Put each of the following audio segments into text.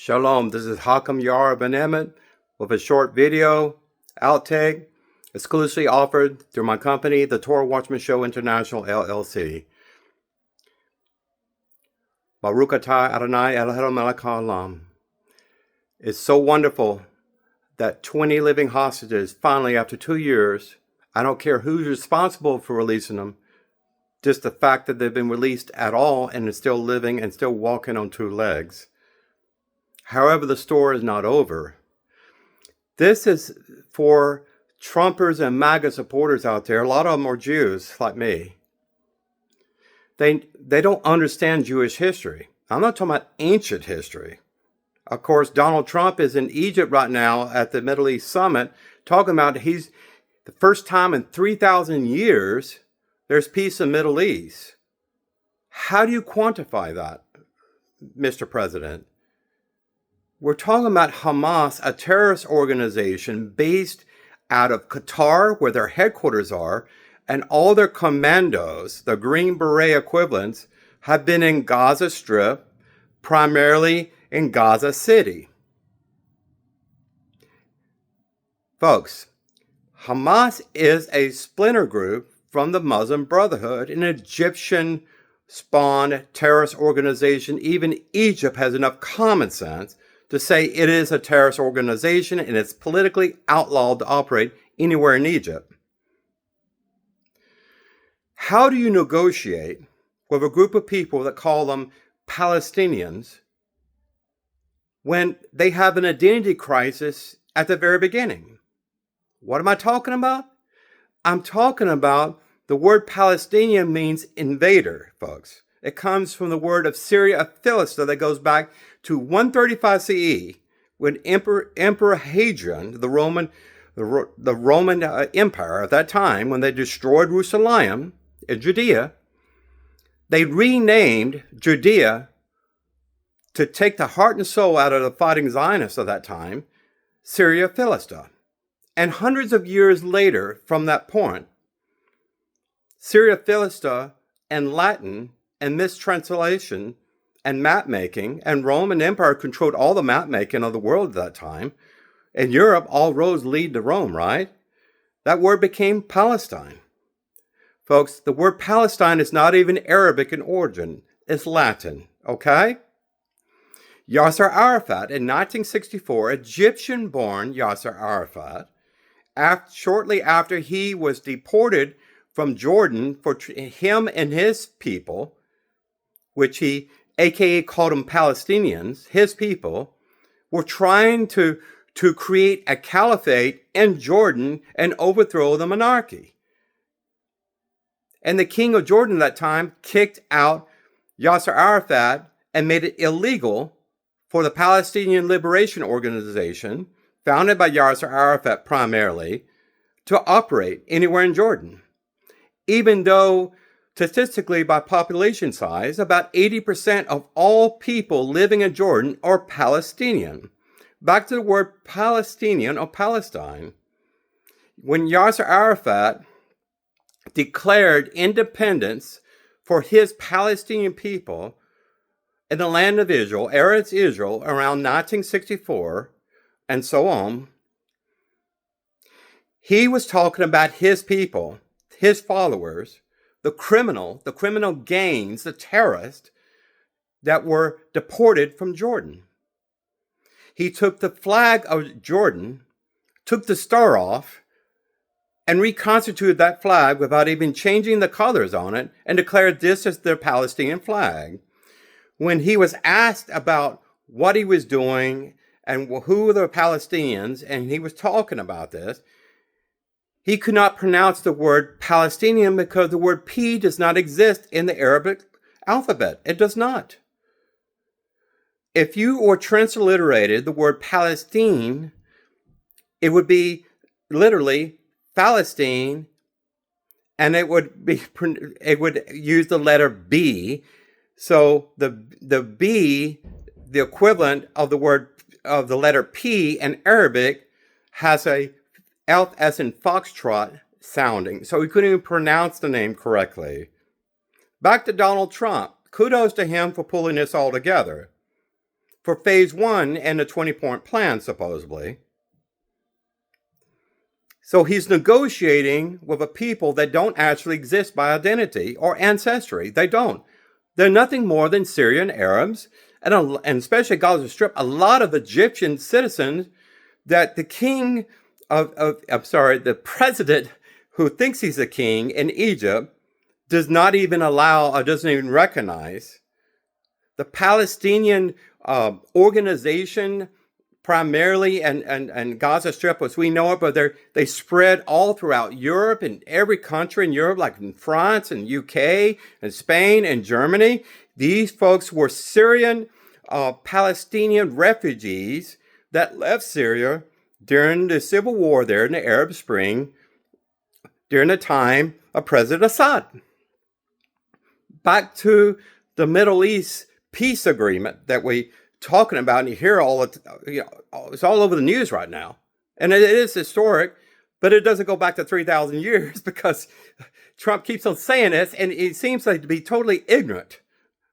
Shalom, this is Hakam Yar ben-Emmett with a short video outtake exclusively offered through my company, the Torah Watchman Show International LLC. Baruch atah Adonai Eloheinu melech haolam. It's so wonderful that 20 living hostages finally, after 2 years, I don't care who's responsible for releasing them, just the fact that they've been released at all and are still living and still walking on 2 legs. However, the story is not over. This is for Trumpers and MAGA supporters out there. A lot of them are Jews like me. They don't understand Jewish history. I'm not talking about ancient history. Of course, Donald Trump is in Egypt right now at the Middle East Summit talking about he's the first time in 3,000 years there's peace in the Middle East. How do you quantify that, Mr. President? We're talking about Hamas, a terrorist organization based out of Qatar, where their headquarters are, and all their commandos, the Green Beret equivalents, have been in Gaza Strip, primarily in Gaza City. Folks, Hamas is a splinter group from the Muslim Brotherhood, an Egyptian-spawned terrorist organization. Even Egypt has enough common sense to say it is a terrorist organization and it's politically outlawed to operate anywhere in Egypt. How do you negotiate with a group of people that call them Palestinians when they have an identity crisis at the very beginning? What am I talking about? I'm talking about the word Palestinian means invader, folks. It comes from the word of Syria of Philistia that goes back to 135 CE, when Emperor Hadrian, the Roman Empire at that time, when they destroyed Jerusalem in Judea, they renamed Judea to take the heart and soul out of the fighting Zionists of that time, Syria of Philistia. And hundreds of years later from that point, Syria of Philistia and Latin and mistranslation and map making, and Roman Empire controlled all the map making of the world at that time. In Europe, all roads lead to Rome, right? That word became Palestine. Folks, the word Palestine is not even Arabic in origin. It's Latin, okay? Yasser Arafat, in 1964, Egyptian-born Yasser Arafat, shortly after he was deported from Jordan for him and his people, which he aka called them Palestinians, his people, were trying to create a caliphate in Jordan and overthrow the monarchy. And the king of Jordan at that time kicked out Yasser Arafat and made it illegal for the Palestinian Liberation Organization, founded by Yasser Arafat primarily, to operate anywhere in Jordan. Even though statistically, by population size, about 80% of all people living in Jordan are Palestinian. Back to the word Palestinian or Palestine. When Yasser Arafat declared independence for his Palestinian people in the land of Israel, Eretz Israel, around 1964, and so on, he was talking about his people, his followers, the criminal gangs, the terrorists that were deported from Jordan. He took the flag of Jordan, took the star off, and reconstituted that flag without even changing the colors on it, and declared this as their Palestinian flag. When he was asked about what he was doing and who were the Palestinians, and he was talking about this, he could not pronounce the word Palestinian because the word P does not exist in the Arabic alphabet. It does not. If you were transliterated the word Palestine, it would be literally Palestine, and it would use the letter B. So the B, the equivalent of the word of the letter P in Arabic, has a Elf as in foxtrot sounding, so he couldn't even pronounce the name correctly. Back to Donald Trump. Kudos to him for pulling this all together. for phase one and the 20-point plan, supposedly. So he's negotiating with a people that don't actually exist by identity or ancestry. They don't. They're nothing more than Syrian Arabs, and especially Gaza Strip, a lot of Egyptian citizens that the the president who thinks he's a king in Egypt does not even allow or doesn't even recognize. The Palestinian organization primarily and Gaza Strip as we know it, but they spread all throughout Europe and every country in Europe, like in France and UK and Spain and Germany. These folks were Syrian Palestinian refugees that left Syria during the civil war there in the Arab Spring, during the time of President Assad. Back to the Middle East peace agreement that we talking about, and you hear it's all over the news right now. And it is historic, but it doesn't go back to 3,000 years because Trump keeps on saying this, and he seems like to be totally ignorant.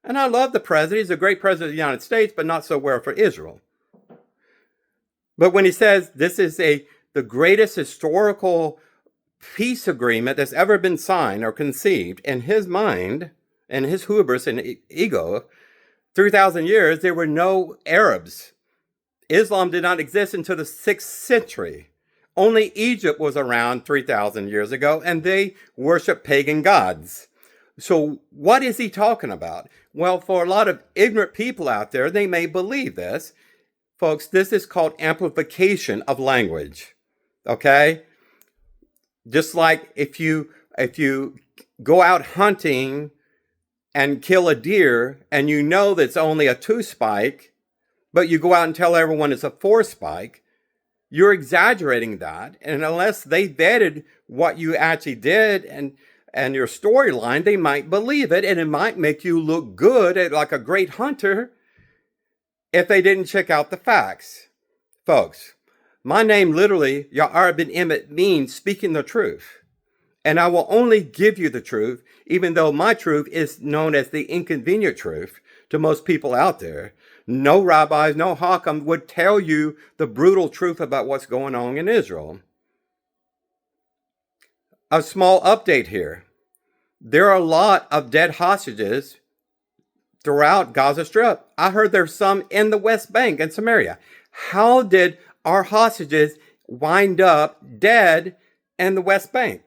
And I love the president. He's a great president of the United States, but not so well for Israel. But when he says this is the greatest historical peace agreement that's ever been signed or conceived, in his mind, and his hubris and ego, 3,000 years, there were no Arabs. Islam did not exist until the 6th century. Only Egypt was around 3,000 years ago, and they worship pagan gods. So what is he talking about? Well, for a lot of ignorant people out there, they may believe this. Folks, this is called amplification of language. Okay? Just like if you go out hunting and kill a deer, and you know that's only a 2-spike, but you go out and tell everyone it's a 4-spike, you're exaggerating that. And unless they vetted what you actually did and your storyline, they might believe it, and it might make you look good like a great hunter if they didn't check out the facts. Folks, my name literally, Ya'ar ben-Emmett, means speaking the truth. And I will only give you the truth, even though my truth is known as the inconvenient truth to most people out there. No rabbis, no hakam would tell you the brutal truth about what's going on in Israel. A small update here. There are a lot of dead hostages throughout Gaza Strip. I heard there's some in the West Bank and Samaria. How did our hostages wind up dead in the West Bank?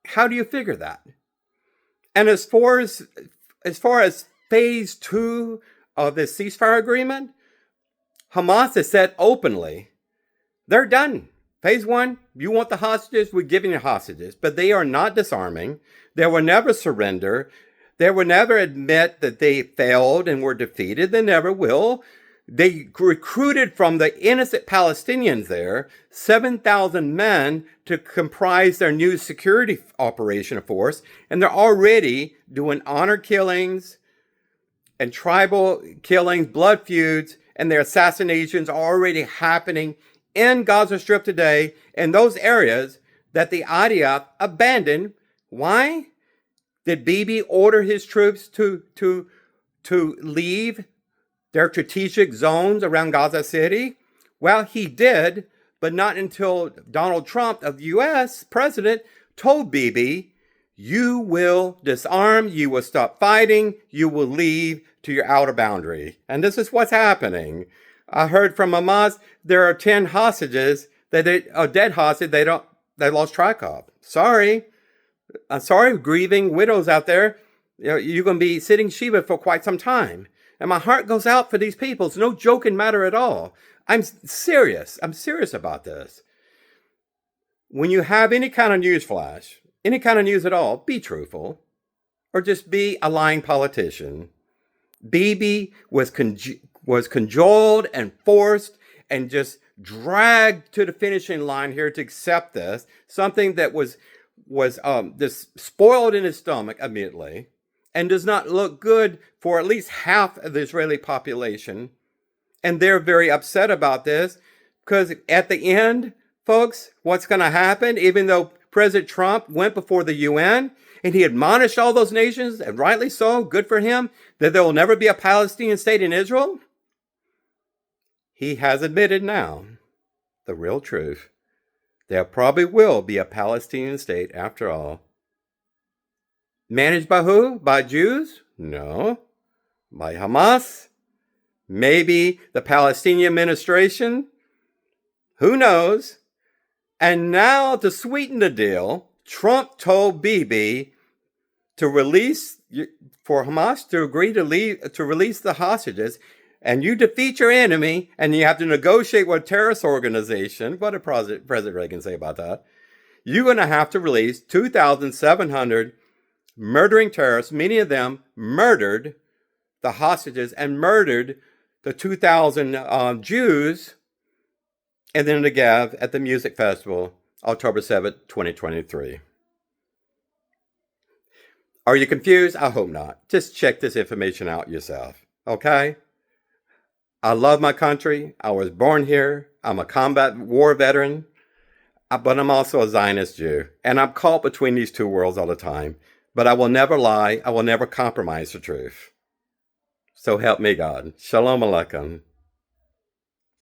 How do you figure that? And as far as phase 2 of this ceasefire agreement, Hamas has said openly, they're done. Phase 1, you want the hostages, we're giving you hostages. But they are not disarming. They will never surrender. They will never admit that they failed and were defeated. They never will. They recruited from the innocent Palestinians there 7,000 men to comprise their new security operation force. And they're already doing honor killings and tribal killings, blood feuds, and their assassinations are already happening in Gaza Strip today in those areas that the IDF abandoned. Why? Did Bibi order his troops to leave their strategic zones around Gaza City? Well, he did, but not until Donald Trump, the U.S. president, told Bibi, you will disarm, you will stop fighting, you will leave to your outer boundary. And this is what's happening. I heard from Hamas there are 10 hostages that dead hostage they lost track of. Sorry. I'm sorry, grieving widows out there. You're going to be sitting Shiva for quite some time. And my heart goes out for these people. It's no joking matter at all. I'm serious. I'm serious about this. When you have any kind of news flash, any kind of news at all, be truthful. Or just be a lying politician. Bibi was cajoled and forced and just dragged to the finishing line here to accept this. Something that was just spoiled in his stomach immediately. And does not look good for at least half of the Israeli population. And they're very upset about this because at the end, folks, what's going to happen, even though President Trump went before the UN and he admonished all those nations, and rightly so, good for him, that there will never be a Palestinian state in Israel? he has admitted now the real truth. There probably will be a Palestinian state after all. Managed by who? By Jews? No. By Hamas? Maybe the Palestinian administration? Who knows? And now, to sweeten the deal, Trump told Bibi to release, for Hamas to agree to release the hostages, and you defeat your enemy, and you have to negotiate with a terrorist organization. What did President Reagan say about that? You're going to have to release 2,700 murdering terrorists. Many of them murdered the hostages and murdered the 2,000 Jews. And then the Gav at the music festival, October 7th, 2023. Are you confused? I hope not. Just check this information out yourself, okay? I love my country. I was born here. I'm a combat war veteran, but I'm also a Zionist Jew. And I'm caught between these two worlds all the time. But I will never lie. I will never compromise the truth. So help me God. Shalom Aleichem.